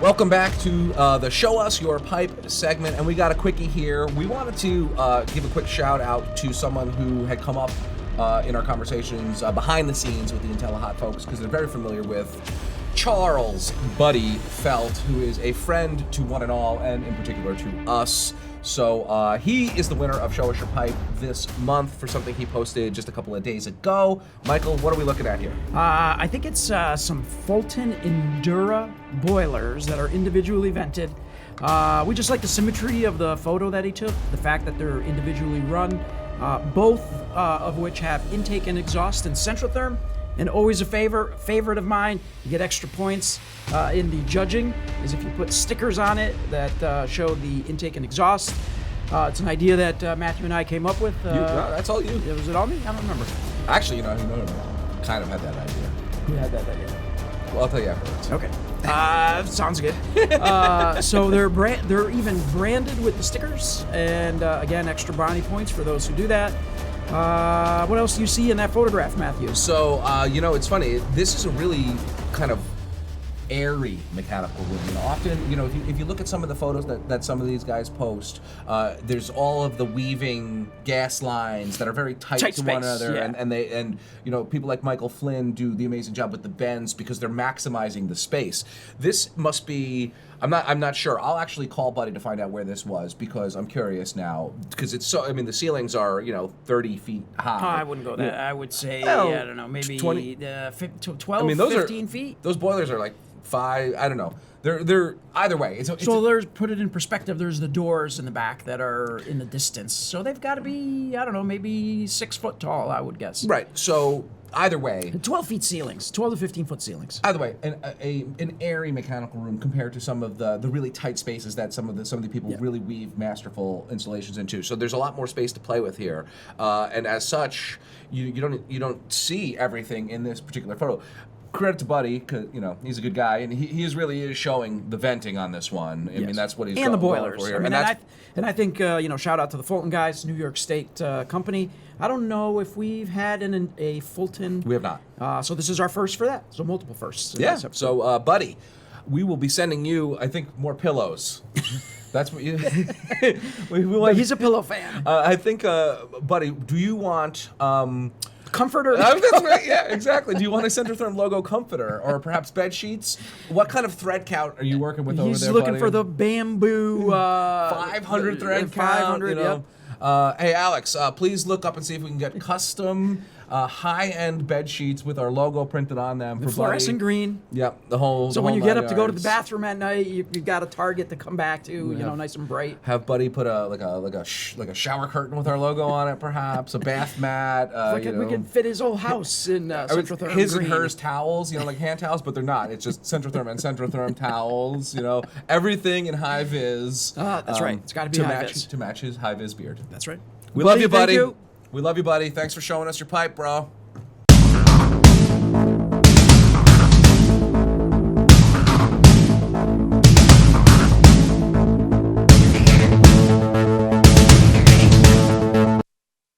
Welcome back to the Show Us Your Pipe segment, and we got a quickie here. We wanted to give a quick shout out to someone who had come up in our conversations behind the scenes with the IntelliHot folks, because they're very familiar with Charles Buddy Felt, who is a friend to one and all, and in particular to us. So he is the winner of Show Us Your Pipe this month for something he posted just a couple of days ago. Michael, what are we looking at here? I think it's some Fulton Enduras boilers that are individually vented. We just like the symmetry of the photo that he took, the fact that they're individually run, both of which have intake and exhaust and Centrotherm. And always a favorite of mine, you get extra points in the judging, is if you put stickers on it that show the intake and exhaust. It's an idea that Matthew and I came up with. That's all you. Was it all me? I don't remember. Actually, you know, kind of had that idea. Who had that idea? Well, I'll tell you afterwards. Okay. Sounds good. So they're even branded with the stickers, and again, extra brownie points for those who do that. What else do you see in that photograph, Matthew? So, it's funny. This is a really kind of airy mechanical room. Often, if you look at some of the photos that some of these guys post, there's all of the weaving gas lines that are very tight to space, one another, yeah. and people like Michael Flynn do the amazing job with the bends because they're maximizing the space. This must be. I'm not sure. I'll actually call Buddy to find out where this was because I'm curious now. Because it's so. I mean, the ceilings are 30 feet high. I wouldn't go that. I would say I don't know, maybe 20, 12, 15 feet. Those boilers are like 5. I don't know. They're either way. There's put it in perspective. There's the doors in the back that are in the distance, so they've got to be maybe 6 foot tall. I would guess. Right. So either way, 12 feet ceilings, 12 to 15 foot ceilings. Either way, an airy mechanical room compared to some of the really tight spaces that some of the people really weave masterful installations into. So there's a lot more space to play with here, and as such, you don't see everything in this particular photo. Credit to Buddy, because he's a good guy, and he is showing the venting on this one. I mean, that's what he's and the going boilers. for here. I think shout out to the Fulton guys, New York State company. I don't know if we've had a Fulton. We have not. So this is our first for that. So multiple firsts. Yeah. So Buddy, we will be sending you, I think, more pillows. That's what you. But he's a pillow fan. I think, Buddy, do you want? Comforter. That's right. Yeah, exactly. Do you want a Centrotherm logo comforter or perhaps bed sheets? What kind of thread count are you working with over there, He's looking buddy? for the bamboo. 500 thread 500, count. Hey, Alex, please look up and see if we can get custom high-end bed sheets with our logo printed on them. The fluorescent green. Yep, the whole. So when you get up to go to the bathroom at night, you've got a target to come back to. Nice and bright. Have Buddy put a shower curtain with our logo on it, perhaps a bath mat. We can fit his whole house in Centrotherm his green. and hers towels, like hand towels, but they're not. It's just Centrotherm and Centrotherm towels. Everything in high vis. That's right. It's got to be high vis to match his high vis beard. That's right. We love you, buddy. Thank you. We love you, buddy. Thanks for showing us your pipe, bro.